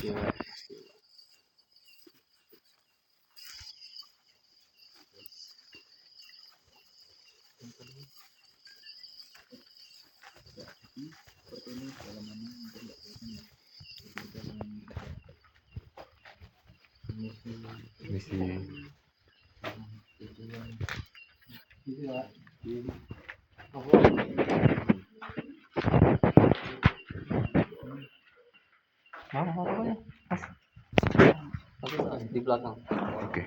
Iya. Misi. Mana pokoknya? Mas di belakang. Oke.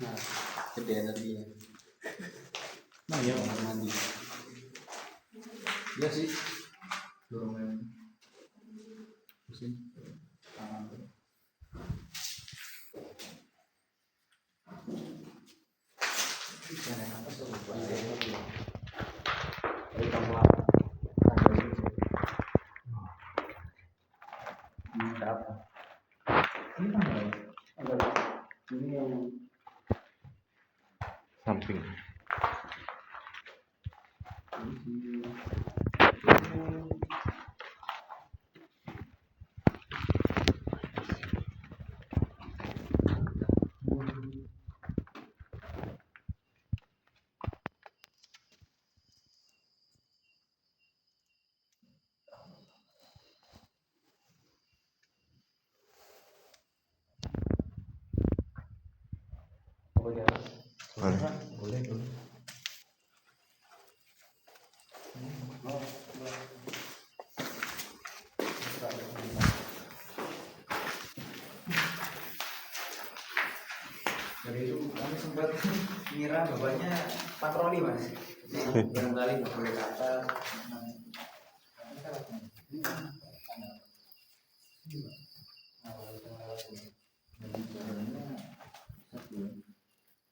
Nah, gede energinya. Nah ya, Mandi. iya sih. Dorongan pusing. Ini yang Samping. Boleh. Boleh. boleh. Dari itu kami sempat mengira bapaknya patroli mas. Barangkali nggak boleh ke atas.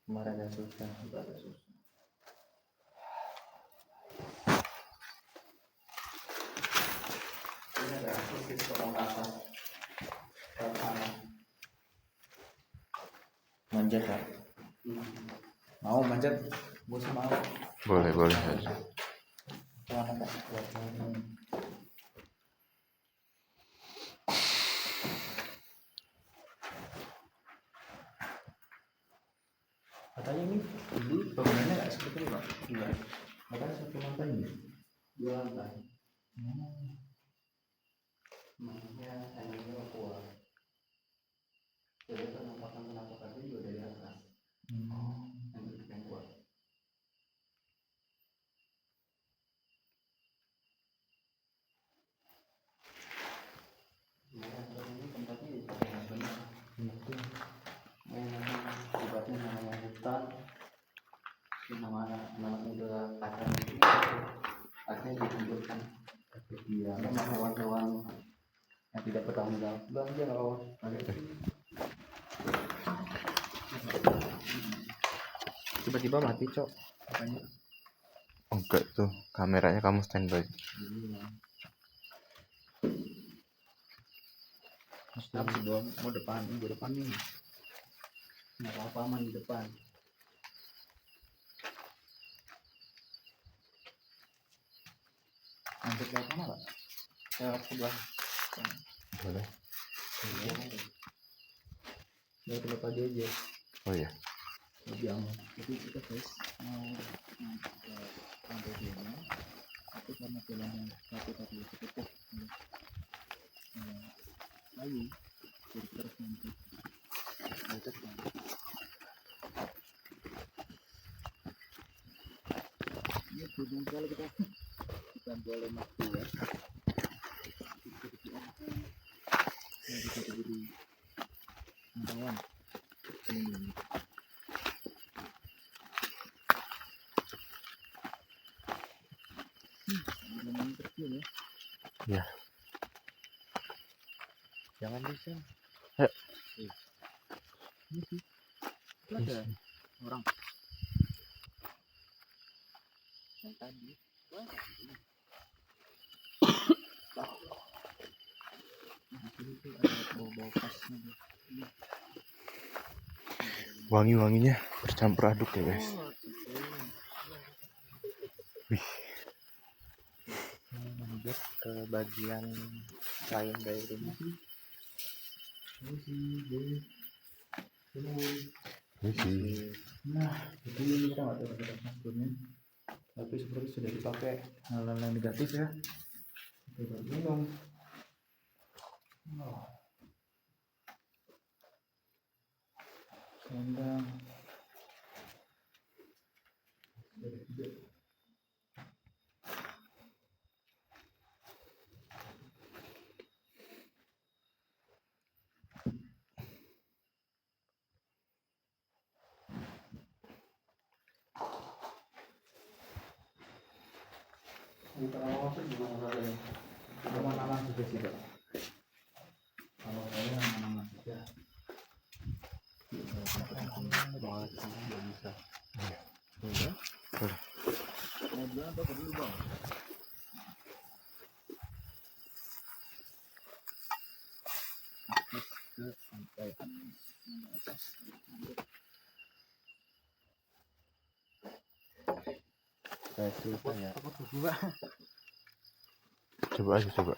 Kemarin ada susah. Ini ada aktivitas orang kata. Manjat Pak. Mau manjat? Bos mau. Boleh. Mana Pak? Buat Katanya ini dulu bangunannya nggak seperti ini pak? Iya. Katanya satu lantai ini. 2 lantai. Hmm. Makanya energinya kuat. Jadi penampakan itu juga dari atas. Yang kuat. Ini tempatnya di sana benar. Tempatnya namanya hutan. Nama udah kacang itu. Akhirnya dikumpulkan. Iya, sama hewan-hewan yang tidak bertanggung jawab. Bang, dia nggak awas. Tiba-tiba mati cok. Katanya. Enggak tuh, kameranya kamu standby. Tapi sebelum mau depan nih. Nggak apa-apa aman di depan. Lanjut ke mana pak? Lewat sebelah. Boleh. Lewat tempat dia aja. Oh iya. Jam. Jadi kita guys mau naik ke lantai 2, tapi karena jalannya satu tadi tertutup lalu jadi terus nanti macet banget. Ini berhubung sekali kita dibantu oleh Mas Dua. Yang bisa diberi pengetahuan ini. Lumayan kecil ya. Ya. Jangan bisa. Ya. Ini sih. Itu ada orang yang tadi. Wah, di sini tuh ada bau-bau khasnya. Wangi-wanginya bercampur aduk ya guys. Oh, gitu. Wih. Lanjut ke bagian lain dari rumah. Ini sih. Nah, jadi kita nggak tahu ada maksudnya, tapi seperti sudah dipakai hal-hal yang negatif ya. Kita minum. Oh. Sendang. Bukan apa-apa juga nggak ada. Nama-nama juga sih Pak. Kalau saya nama-nama saja. Banget nggak bisa. Ya. Mau bilang apa dulu Bang? Akses ke sampai saya suka ya. Coba aja coba.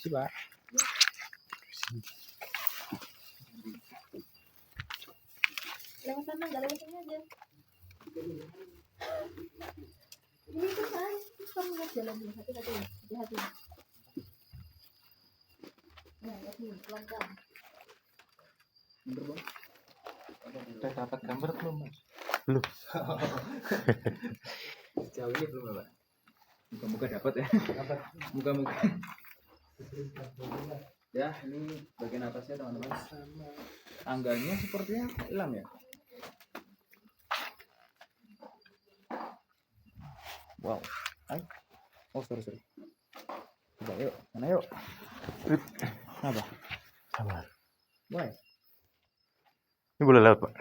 Sih Pak. Lewat sana, nggak lewat sini aja. Ini itu kan, terus kamu lihat jalannya, hati-hati, hati-hati. Nah, lihat nih, pelan-pelan. Bener Bang. Udah dapat gambar belum Mas? Belum. Sejauh ini belum Pak. Muka-muka dapat ya. Muka-muka. Ya, ini bagian atasnya teman-teman. Tangganya sepertinya hilang ya. Wow. Hai. Oh, sorry. Coba yuk, mana yuk? Apa? Sabar. Why? Ini boleh lewat Pak?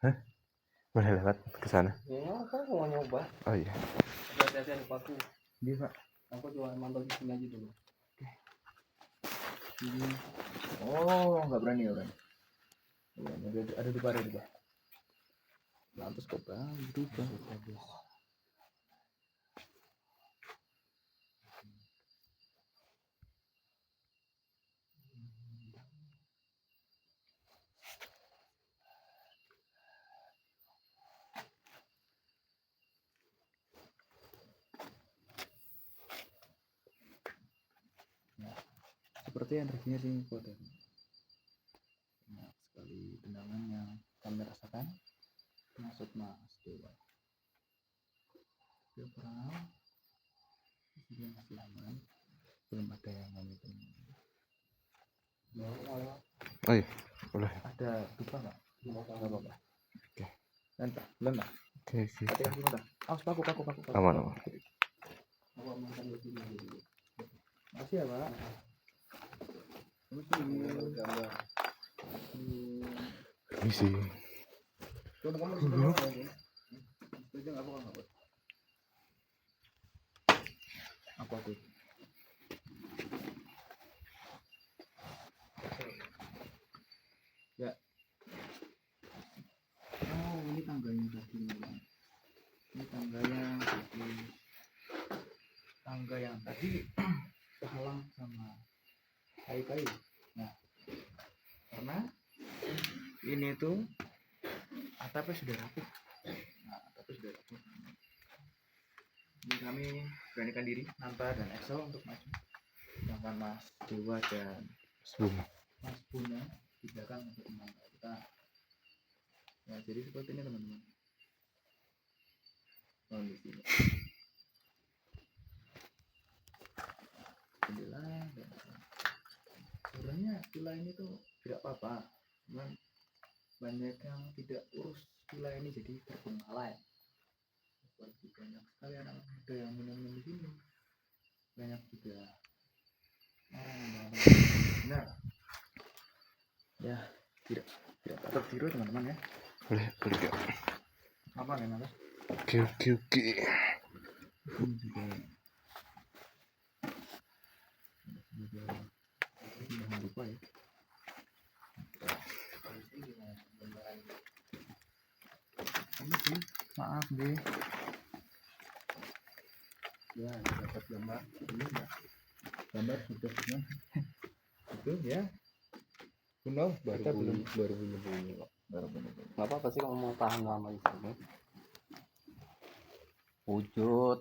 Hah? Boleh lewat ke sana? Ya, aku mau nyoba. Oh iya. Hati-hati lupaku. Bisa. Aku cuma mantau di sini aja dulu. Oke. Ini. Oh, nggak berani ya, Bang. Ada di bar juga. Lantas kok Bang, berubah. Seperti energinya sih kuat ya. Banyak sekali tendangan yang kami rasakan termasuk Mas Dewa. Dia pernah dia masih aman, belum ada yang ngomongin. Oh iya. Boleh. Ada dupa nggak? Nggak apa-apa. Oke. Lempar, lempar. Oke sih. Hati-hati mudah. Awas paku. Aman. Makasih ya Pak. Gambar. Ini sih. Kamu di situ aja. Itu nggak apa-apa. Aku. tangga yang tadi terhalang sama kayu-kayu. Nah, karena ini tuh atapnya sudah rapuh. Jadi kami beranikan diri, Nanta dan Excel untuk maju. Sedangkan Mas Dewa dan Sebelum Mas Buna di belakang untuk memantau kita. Ya, jadi seperti ini teman-teman. Kondisinya. Jendela dan sebenarnya villa ini tuh tidak apa-apa, cuman banyak yang tidak urus villa ini jadi terbengkalai. Seperti banyak sekali anak muda yang minum di sini, banyak juga orang yang benar ya tidak patut tiru teman-teman ya. boleh Kak. Apa kan Mas? Oke. Ini juga jangan lupa ya. Ini sih, maaf deh. Ya, dapat gambar. Ini ya. Gambar sudah semua. Itu ya. Kuno kita belum baru bunyi kok. baru benar. Nggak apa-apa sih kalau mau tahan lama di sini. Wujud.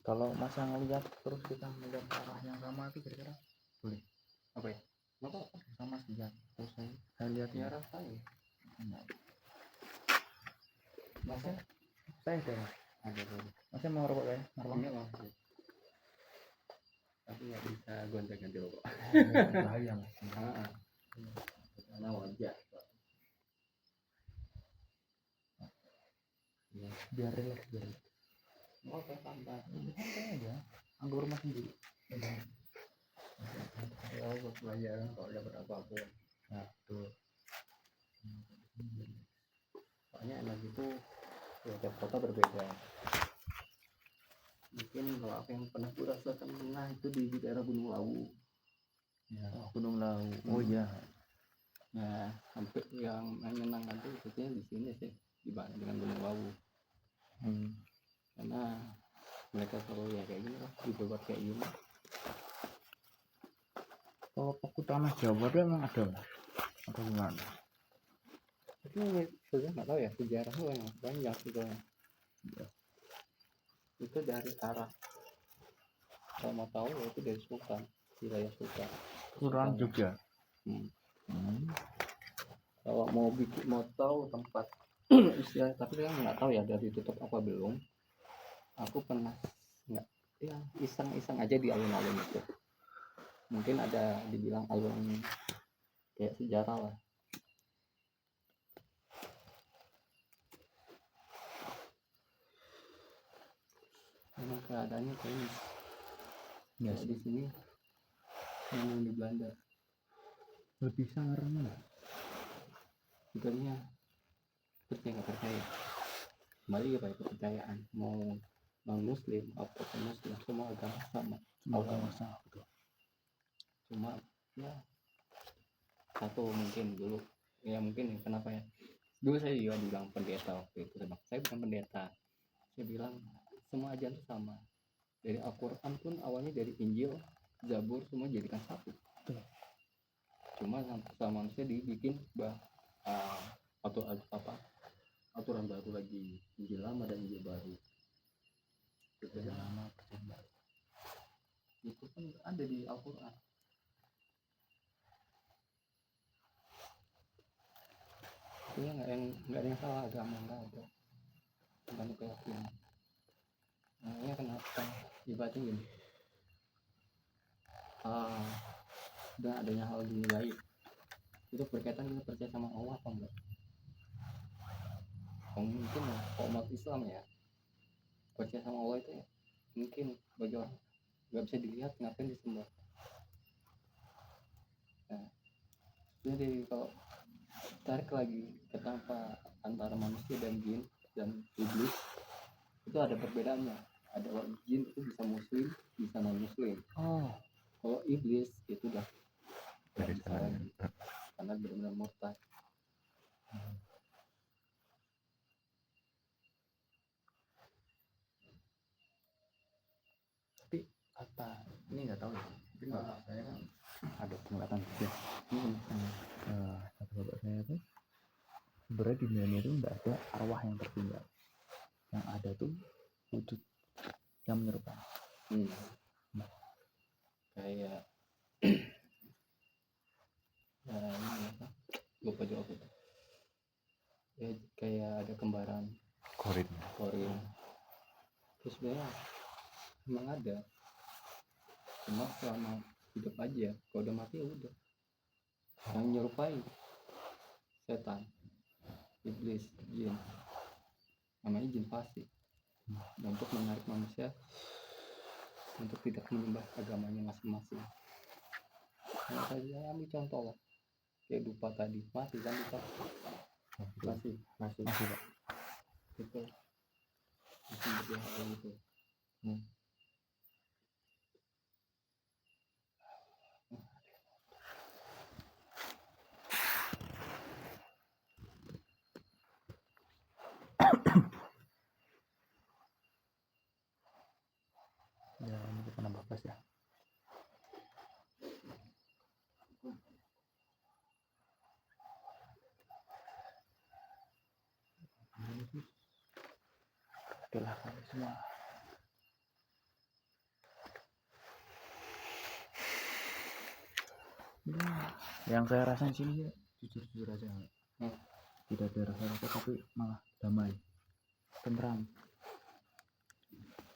Kalau Mas yang lihat terus kita melihat arah yang sama itu kira-kira boleh apa ya? Nggak apa-apa. Sama lihat terus saya lihat Ya ya. rasain. Masnya saya ada dulu. Masnya mau rokok ya? Enggak mau. Tapi nggak bisa gonta-ganti rokok. Bahaya Mas. Karena wajah. Biar relax biar. Oh, santai. Santai aja. Anggur rumah sendiri. Ya, buat pelajaran kalau dapat apa-apa. Nah, tuh. Soalnya enak itu tiap kota berbeda. Mungkin kalau apa yang pernah aku rasakan pernah itu di daerah Gunung Lawu. Ya, Gunung Lawu. Oh iya. Nah, hampir yang menyenangkan itu sebetulnya di sini sih dibanding dengan Gunung Lawu. Karena mereka selalu ya kayak gini lah, dibuat kayak gini. Kalau paku tanah Jawa itu emang ada Mas? Atau gimana? Tapi sebenarnya nggak tahu ya sejarahnya yang banyak sebetulnya. Itu dari arah, kalau mau tahu ya itu dari Sultan, wilayah Sultan. Kelurahan Jogja. Kalau mau tahu tempat istilah, tapi saya nggak tahu ya dari tutup apa belum. Aku pernah nggak ya iseng-iseng aja di alun-alun itu. Mungkin ada dibilang alun kayak sejarah lah. Memang keadaannya kayaknya Ya di sini yang di Belanda. lebih sangar mana? Sebenarnya percaya nggak percaya. Kembali ke kepercayaan. Mau non muslim apapun muslim semua agama sama. Agama sama betul. Cuma ya satu mungkin dulu ya mungkin kenapa ya dulu saya juga bilang pendeta waktu itu saya bukan pendeta, saya bilang semua ajaran sama dari Al-Quran pun awalnya dari Injil Zabur semua jadikan satu. Cuma sama manusia dibikin aturan baru lagi, Injil lama dan Injil baru. Injil lama dan baru itu kan ada di Al-Quran. Ini nggak ada yang salah, agama nggak ada, bukan keyakinan. Makanya kenapa ibaratnya gini, dan adanya hal dunia gaib itu berkaitan dengan percaya sama Allah apa enggak? Mungkin ya, kalau umat Islam ya percaya sama Allah itu ya, mungkin bagi orang nggak bisa dilihat ngapain disembah. Nah, jadi kalau tarik lagi kenapa antara manusia dan jin dan iblis itu ada perbedaannya. Ada orang jin itu bisa muslim, bisa non muslim. Kalau iblis itu udah nggak bisa lagi karena benar-benar murtad. ini nggak tahu ya, mungkin bapak saya kan ada penglihatan ya. kata bapak saya tuh sebenarnya di dunia itu nggak ada arwah yang tertinggal, yang ada tuh wujud yang menyerupai. Kayak ya ini apa, lupa jawab itu ya, kayak ada kembaran Korin. terus sebenarnya emang ada, cuma selama hidup aja, kalau udah mati ya udah. Yang menyerupai setan, iblis, jin, namanya jin fasik, untuk menarik manusia untuk tidak menyembah agamanya masing-masing. Nah, saya ambil contoh lah, kayak dupa tadi, mati kan dupa? Masih Pak. Itu masih berjalan gitu. Ya ini kita nambah pas ya. Adalah kami semua. Ya, yang saya rasain sini ya, jujur aja, tidak ada rasa tapi malah damai, tenteram.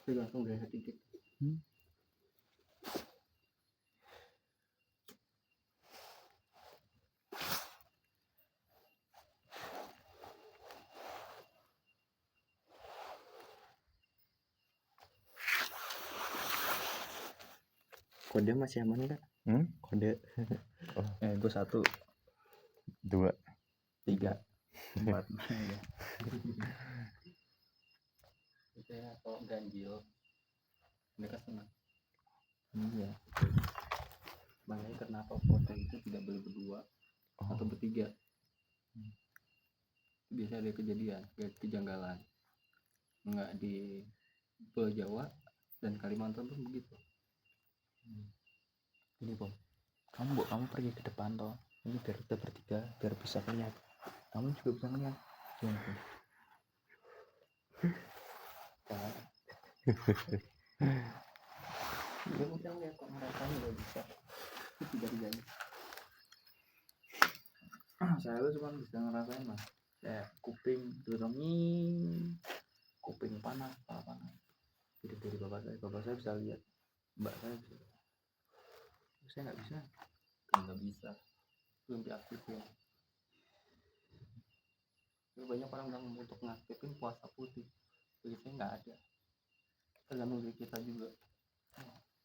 Itu langsung dari titik. Kode masih aman nggak? Kode. Gue 1, 2, 3, 4. Saya kalau ganjil mereka senang. Iya. Makanya kenapa foto itu tidak boleh berdua atau bertiga. Biasa ada kejadian, kayak kejanggalan. Enggak di Pulau Jawa dan Kalimantan tuh begitu. Ini Bom, kamu pergi ke depan toh, ini biar kita bertiga biar bisa ngeliat, kamu juga bisa ngeliat. Jangan Bom. Dia udah lihat kok ngerasain nggak bisa. Itu tidak. Saya tuh cuma bisa ngerasain mas, kayak kuping kuping panas, kepala panas. Dari bapak saya bisa lihat, mbak saya bisa. Saya nggak bisa. Belum diaktifin. Banyak orang bilang untuk ngaktifin puasa putih, biasanya nggak ada. Tergantung dari kita juga.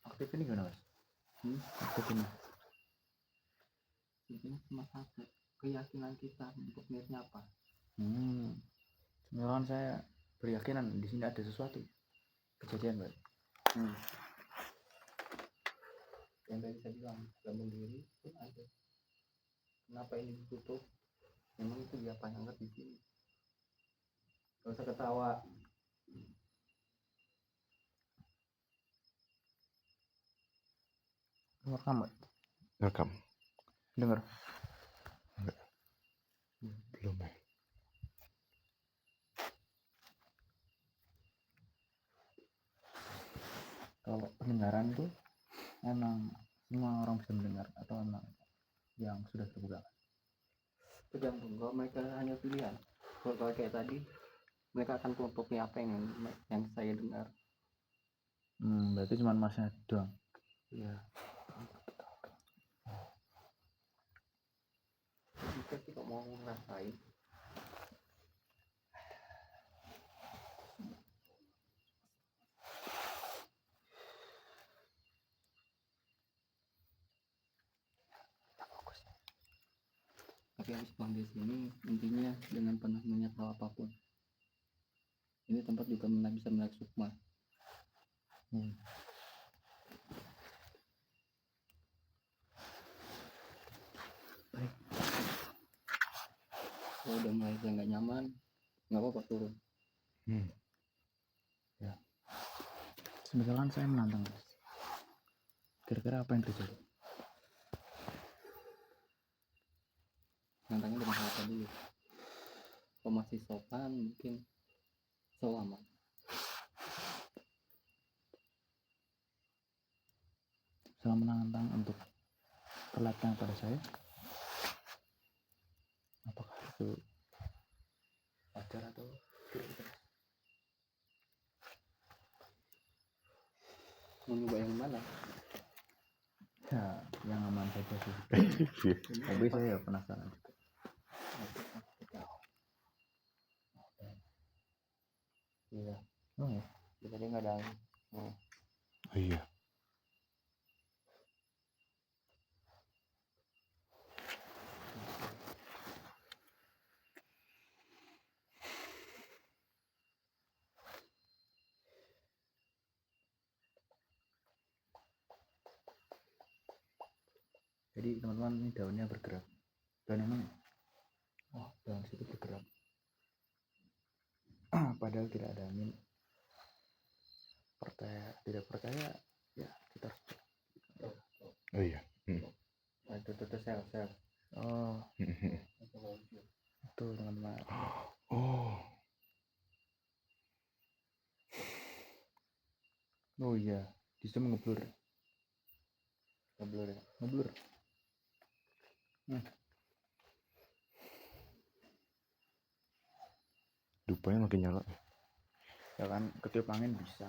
Aktif ini gimana mas? Aktif ini Intinya cuma satu, keyakinan kita untuk niatnya apa. Sebenarnya saya berkeyakinan di sini ada sesuatu kejadian, Mbak. Yang tadi saya bilang, gabung diri pun ada. Kenapa ini ditutup? Memang itu dia panjangkan di sini. Gak usah ketawa. Rekam, Mbak. Rekam. Dengar. Belum ya. Kalau pendengaran itu emang semua orang bisa mendengar atau emang yang sudah terbuka? Tergantung. Kalau mereka hanya pilihan, kalau kayak tadi mereka akan kelompoknya apa yang saya dengar. Berarti cuma masnya doang. Iya. Jika kita mau ngerasain, tapi habis pulang di sini intinya dengan penuh menyesal apapun. Ini tempat juga bisa menarik sukma. Kalau udah mulai nggak nyaman, nggak apa-apa turun. Ya. Sebenarnya saya menantang, Mas. Kira-kira apa yang terjadi? Nantangnya dengan hal tadi. Kalau masih sopan mungkin selama. Selama menantang untuk perlakuan pada saya, apakah itu wajar atau tidak? Mau nyoba yang mana? Ya, yang aman saja sih. Tapi saya penasaran. Iya. Oh ya, Tadi nggak ada angin. Oh iya. jadi teman-teman ini daunnya bergerak. Dan memang, oh, daun situ bergerak. Padahal tidak ada angin. Percaya tidak percaya, ya kita harus. Oh iya. Nah, itu sel. Oh, itu teman-teman. Oh. Oh iya, bisa ngeblur. Ngeblur ya. Ngeblur. Dupanya makin nyala. Ya kan, ketiup angin bisa.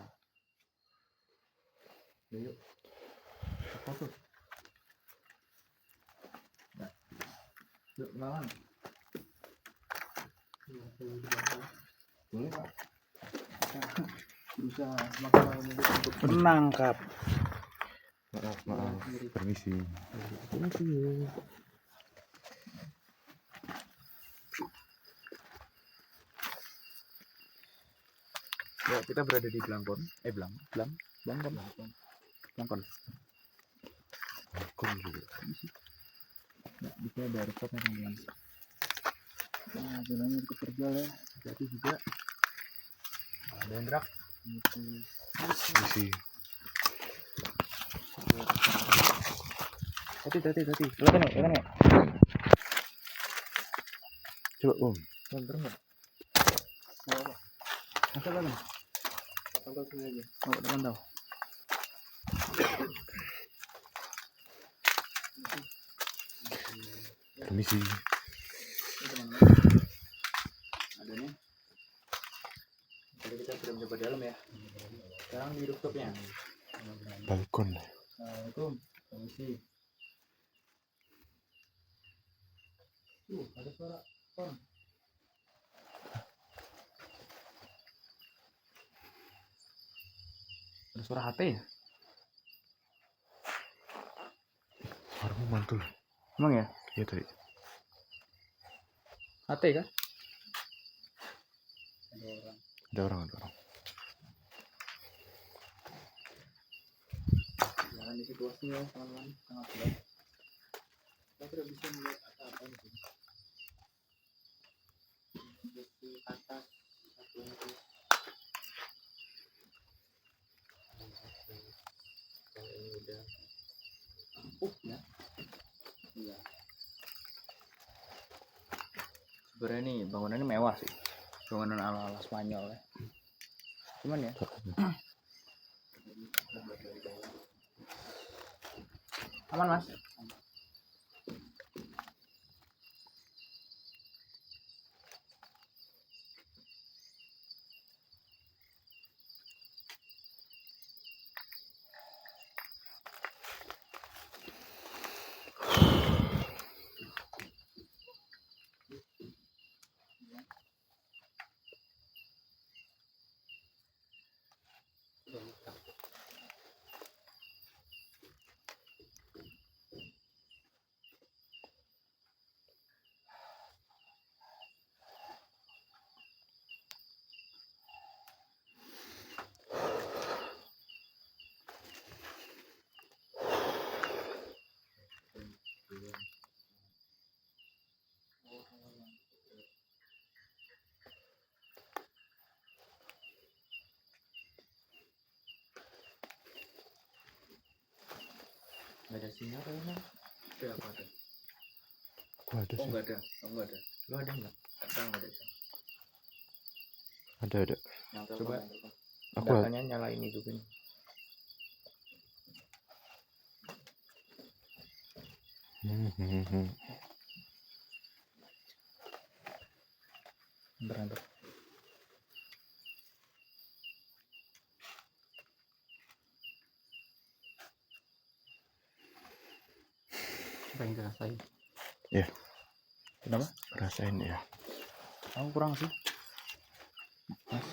Yuk. Apa tuh? Nah. Yuk, kenalan. Boleh, Pak. Kita berusaha semaksimal mungkin untuk menangkap. Maaf. Permisi. Ya, kita berada di Blangkon. Blangkon. Kon juga. Nah, di sini ada resepnya teman-teman. Nah, jalannya cukup terjal ya. Jadi juga ada Hendrak. Permisi. Tati. Kelihatan ya? Coba Om. Bener nggak? Masa lagi? Pantau sini aja. Oh, teman tahu. Permisi. Ada nih. Tadi kita sudah mencoba dalam ya. Sekarang di rooftopnya. Balkon. Assalamualaikum. Permisi. Ada suara phone. Ada suara HP ya? Suaramu mantul. Emang ya? Iya tadi. HT kan? Ada orang. Jangan di situasinya teman-teman sangat berat. Kita tidak bisa melihat apa-apa di sini. Di atas satu itu. Kalau ini udah empuk ya. Iya. Sebenarnya nih bangunannya mewah sih. Bangunan ala-ala Spanyol ya. Cuman ya. Aman Mas. sinyal kayaknya. Ada apa ada? Aku ada Oh sih. enggak ada. Oh enggak ada. Lu ada nggak? Ada enggak ada. Ada. Yang Coba. Aku datanya nyalain itu kan. Berantem. Apa yang dirasain? Ya. Kenapa? Rasain ya. Aku kurang sih. Mas.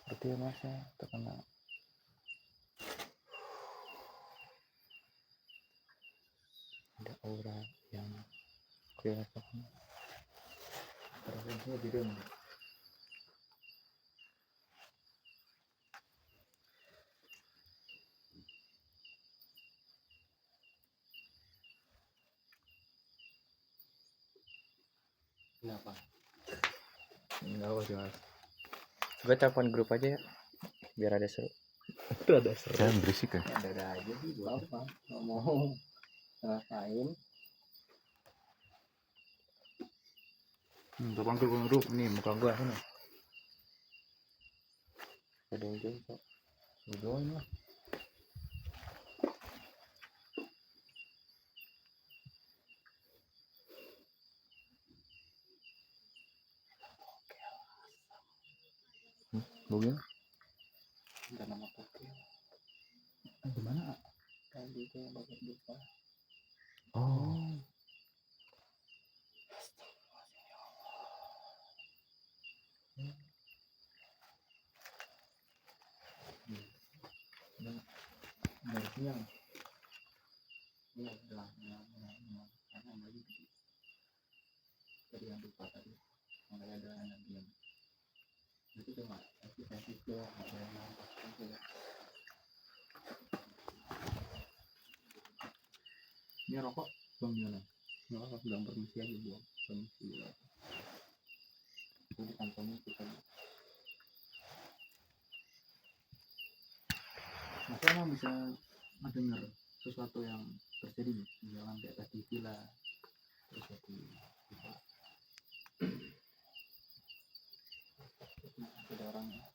Berarti ya mas ya terkena ada aura yang kelihatan. Frekuensinya beda nih. Kenapa? Enggak usah mas. Coba telepon grup aja ya, biar ada seru. Ada seru. Jangan berisik ya. Ada aja sih buat apa? Nggak mau ngapain? Telepon grup nih muka gua sana. Ada yang join kok. Join lah. Login? Ada nama Poke. Gimana? Tadi itu yang bagian lupa. Oh. Dari sinyal. Iya udah karena lagi tadi yang lupa tadi. Mulai ada anak diam. Itu cuma aktivasi itu ada yang nampak itu ya. Ini rokok bang gimana? Nggak apa bilang permisi aja buang permisi ya. Itu di kantongnya kita. Masa emang bisa mendengar sesuatu yang terjadi nih? Misalkan kayak tadi villa terus tadi Ada orang ya.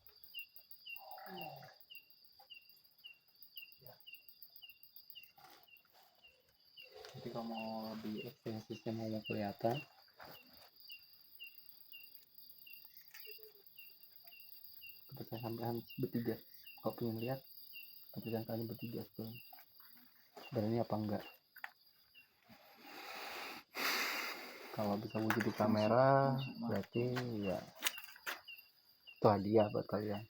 Jadi kalau mau di ekstensisnya mau kelihatan ketika sampean bertiga kalau pengen lihat ketika kalian bertiga tuh berani apa enggak kalau bisa wujud di kamera berarti ya itu hadiah buat kalian.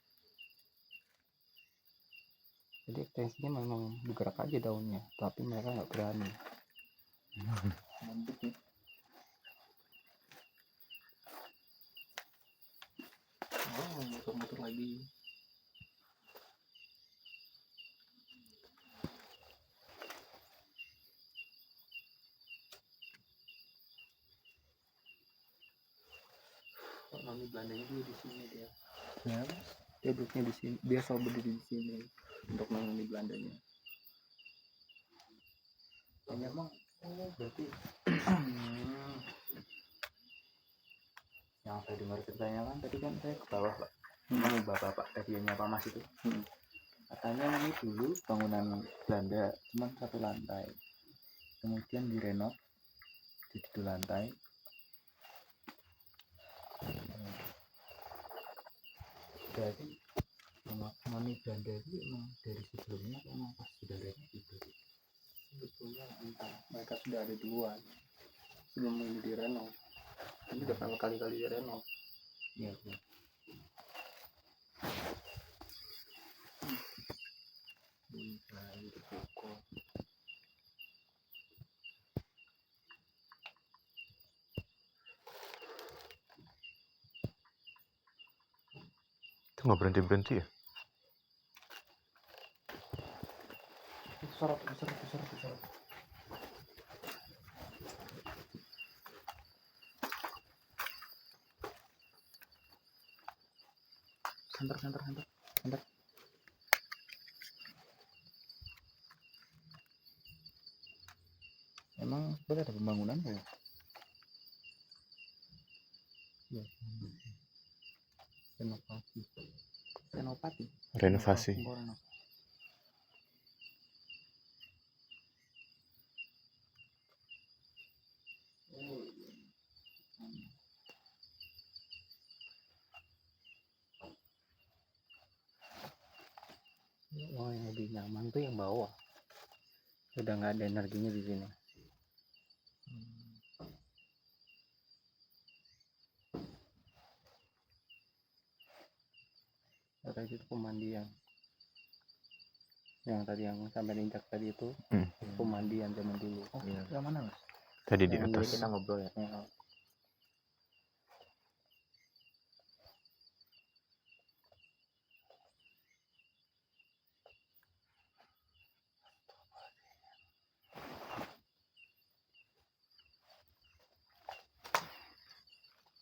Jadi ekstensinya memang bergerak aja daunnya tapi mereka nggak berani. mantep ya. Oh muter-muter lagi. Noni Belandanya juga di sini dia. Ya, Dia duduknya di sini. Dia selalu berdiri di sini untuk noni Belandanya. banyak bang. Oh berarti yang saya dengar ceritanya kan tadi kan saya ke bawah pak. Emang bapak tadinya Pak Mas itu. Katanya ini dulu bangunan Belanda cuma satu lantai, kemudian direnov jadi 2 lantai. Berarti rumah noni Belanda itu emang dari sebelumnya atau emang pas sudah renov itu? Sebetulnya entah mereka sudah ada duluan sebelum ini direnov. Ini udah berapa kali direnov. Iya iya. Nah itu pokok. Itu nggak berhenti ya? Itu sorot. Center. Emang seperti ada pembangunan ya? Ya. Senopati. Renovasi. Oh, yang lebih nyaman tuh yang bawah. Udah nggak ada energinya di sini. Ada itu pemandian. Yang tadi yang sampai injak tadi itu pemandian zaman dulu. Oh, yang mana mas? Tadi di Yang dulu atas. kita ngobrol ya.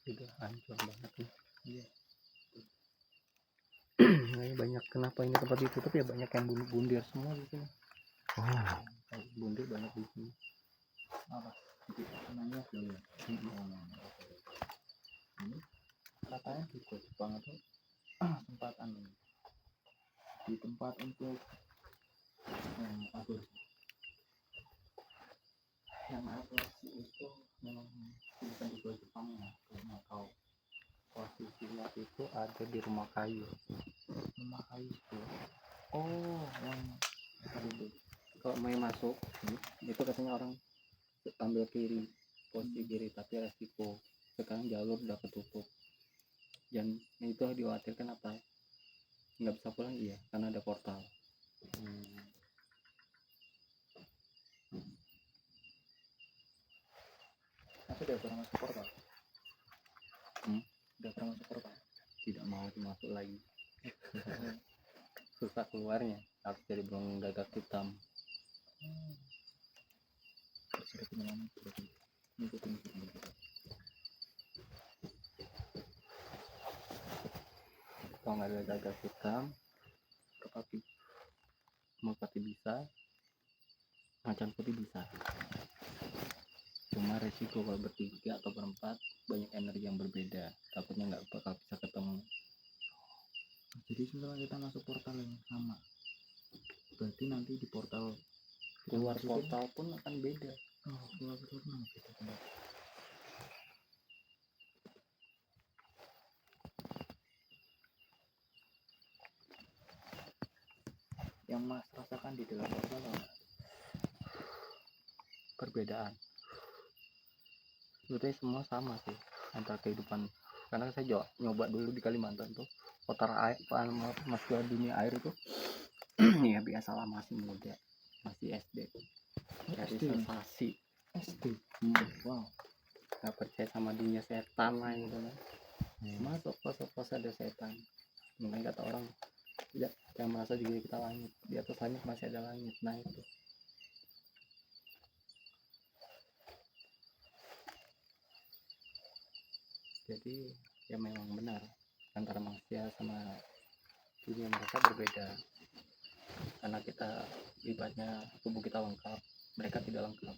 Udah hancur banget nih. Iya. Nah, banyak kenapa ini tempat ditutup ya, banyak yang bundir semua di sini. Oh, Bundir banyak di sini. Apa? Namanya dulu ya. Ini katanya juga Jepang itu tempatan di tempat untuk aborsi. Yang aborsi itu memang bukan di Jepang ya, karena tahu Posisinya itu ada di rumah kayu. rumah kayu itu. Oh, yang itu. Kalau mau masuk itu katanya orang ambil kiri, posisi kiri, tapi resiko sekarang jalur udah ketutup. Dan itu dikhawatirkan apa? Nggak bisa pulang, iya, karena ada portal. Tapi udah pernah masuk portal. Udah pernah masuk portal. Tidak mau masuk lagi. Susah keluarnya, harus jadi burung gagak hitam. Sudah pengalaman berarti. Ngikutin. Kalau nggak ada gagak hitam, merpati bisa, macan putih bisa. Cuma resiko kalau bertiga atau berempat banyak energi yang berbeda, takutnya nggak bakal bisa ketemu. Jadi misalnya kita masuk portal yang sama, berarti nanti di portal Keluar portal pun akan beda. keluar portal beda tempat. Yang mas rasakan di dalam portal apa? Perbedaan. Sebetulnya semua sama sih antara kehidupan. Karena saya nyoba dulu di Kalimantan tuh, utara air, masuk ke dunia air itu, ya biasalah masih muda, masih SD, cari SD? sensasi, SD. Wow. nggak percaya sama dunia setan lah gitu kan. Masuk pos ada setan. Makanya kata orang, tidak, yang merasa diri kita langit, di atas langit masih ada langit. Nah itu. Jadi ya memang benar antara manusia sama dunia mereka berbeda, karena kita ibaratnya tubuh kita lengkap, mereka tidak lengkap.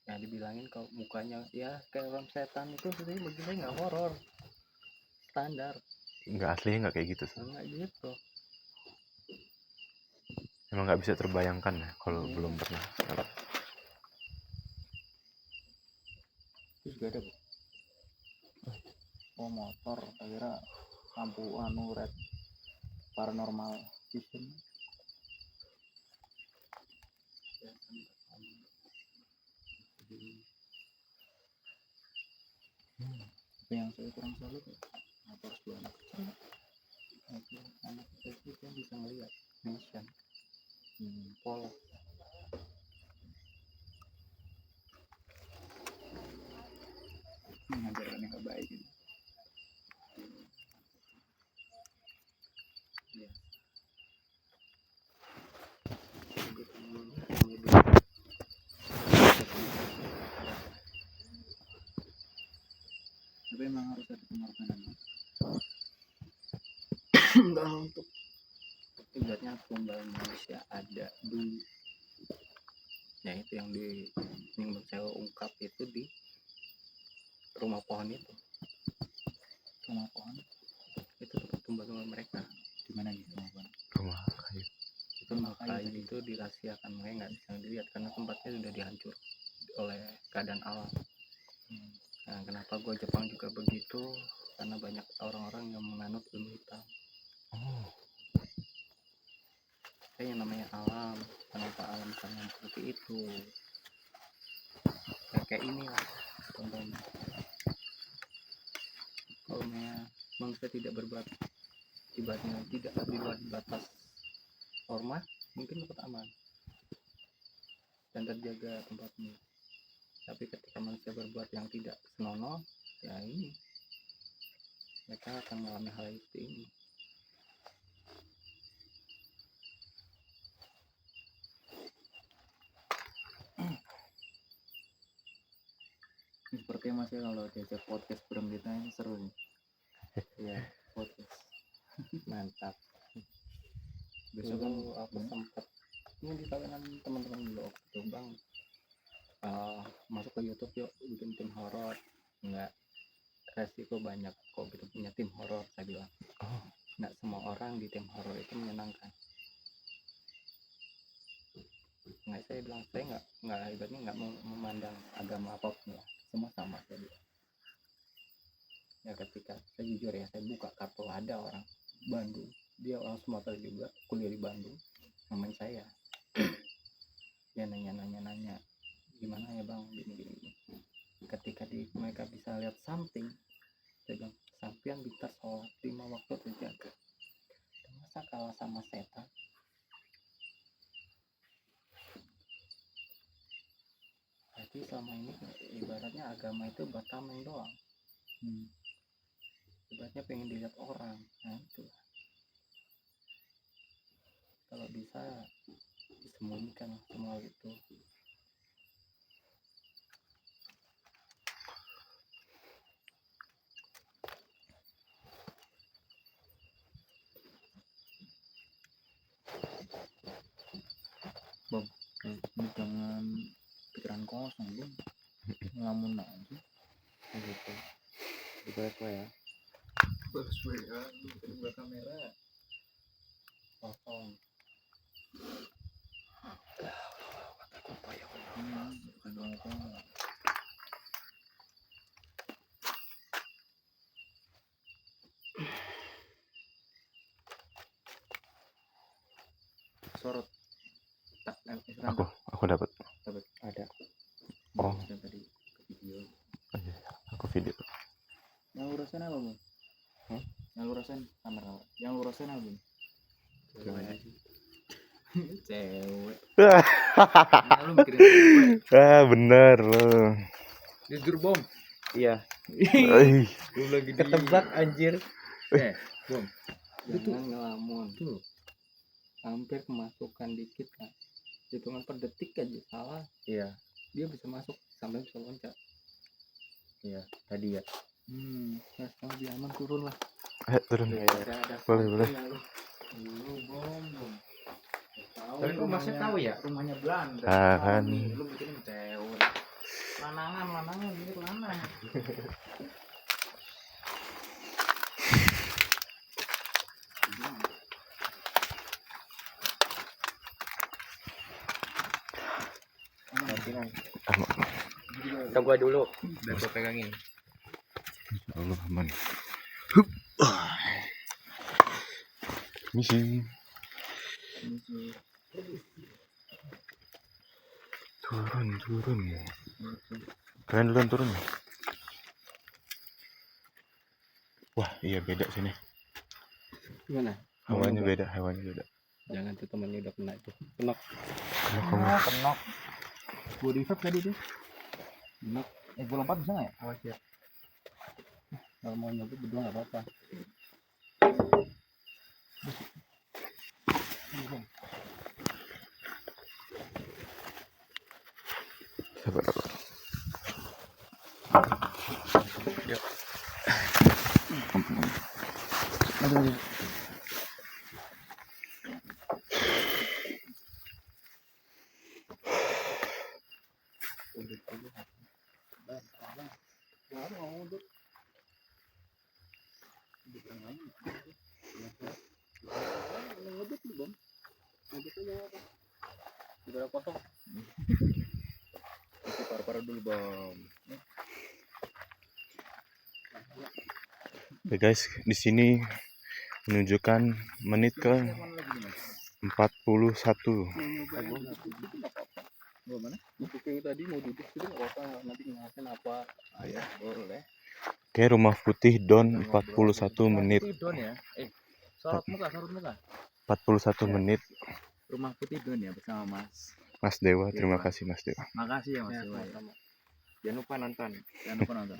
Ya dibilangin kalau mukanya ya kayak orang setan itu sebenarnya begini nggak horor, standar. nggak aslinya nggak kayak gitu sih. Nggak gitu. Emang nggak bisa terbayangkan ya kalau belum pernah. Itu juga ada bu. Oh motor, kira lampu red paranormal vision. Yang saya kurang salut motor dua anak kecil. Itu anak kecil itu bisa ngelihat vision, pola. Mengajarkan yang baik gitu. Ya. Tapi memang harus Kalau untuk ibaratnya tumbal manusia ada dulu, ya itu yang saya ungkap itu di rumah pohon itu. Rumah pohon itu tempat tumbal mereka. Di mana gitu Rumah kayu. itu? Rumah kayu itu dirahasiakan, mereka nggak bisa dilihat karena tempatnya sudah dihancur oleh keadaan alam. Nah, kenapa gue Jepang juga begitu, karena banyak orang-orang yang menganut ilmu hitam. Kayak yang namanya alam, kenapa alam sangat seperti itu, kayak ini lah contohnya. Kalau manusia tidak berbuat, ibaratnya tidak di luar batas norma, mungkin dapat aman dan terjaga tempatnya. Tapi ketika manusia berbuat yang tidak senonoh, ya ini mereka akan mengalami hal itu ini. Seperti masih kalau diajak podcast bareng kita ini seru nih. Iya, podcast. Mantap. Besok kan aku sempat ini ditawarin teman-teman dulu waktu bang, masuk ke YouTube yuk bikin tim horor. Enggak, resiko banyak kok kita punya tim horor, saya bilang. Nggak semua orang di tim horor itu menyenangkan. Nggak, saya bilang saya nggak ibaratnya nggak memandang agama apapun ya, semua sama saya bilang. Ya ketika saya jujur ya, saya buka kartu ada orang Bandung, dia orang Sumatera juga, kuliah di Bandung, namanya saya. Dia nanya gimana ya bang, gini. Ketika mereka bisa lihat something, saya bilang sampian bisa sholat 5 waktu terjaga, masa kalah sama setan? Jadi selama ini ibaratnya agama itu buat tameng doang. Ibaratnya pengen dilihat orang. Nah itu, kalau bisa disembunyikan semua itu. Bob, ini jangan pikiran kosong Bang, ngelamun aja gitu. Dibaik ya, bagus ya, buka kamera kosong. Sorot tak Aku dapat. ada. Oh. Yang tadi ke video. Aku video. Yang lu rasain apa Bang? Yang lu rasain kamera. Yang lu rasain apa Bang? Cewek. Lu mikirin cewek. Bener lo. Jujur bom. Iya. Lu lagi ketebak anjir. Bom. Jangan ngelamun. Tuh. Hampir kemasukan dikit kan. Hitungan per detik aja salah. Iya. Dia bisa masuk sampai bisa loncat. Iya, tadi ya. Nah, sekarang dia aman, turun lah. Turun. Ya, Boleh. Lu bom. Tapi kok masih tahu ya rumahnya Belanda. Kan. Lu bikin cewek. Lanangan ini lanang. Kita gua dulu. Udah gua pegangin. Allah aman. Misi. Turun. Kalian duluan turun. Wah, iya beda sini. Gimana? Hawanya beda. Jangan tuh temannya udah kena itu. Kenok. Kenok. Gua reverb tadi tuh. Kenok. Gua lompat bisa nggak ya? Awas ya. Kalau mau nyebut berdua nggak apa-apa. Sabar. Yuk. udah kosong. Isi paru-paru dulu bang. Oke guys, di sini menunjukkan menit ke 41. Mau nyobain duduk itu nggak apa-apa. Mau mana? Duduk yang tadi mau duduk itu nggak apa-apa. Nanti ngelakuin apa? Ayo boleh. Oke, Rumah Putih Don 41 menit. Putih Don ya. Sorot muka. 41 Ya. menit. Rumah Putih Don ya bersama Mas Dewa, Dewa. terima kasih Mas Dewa. Makasih ya Mas Dewa. sama-sama. Jangan lupa nonton. Jangan lupa nonton.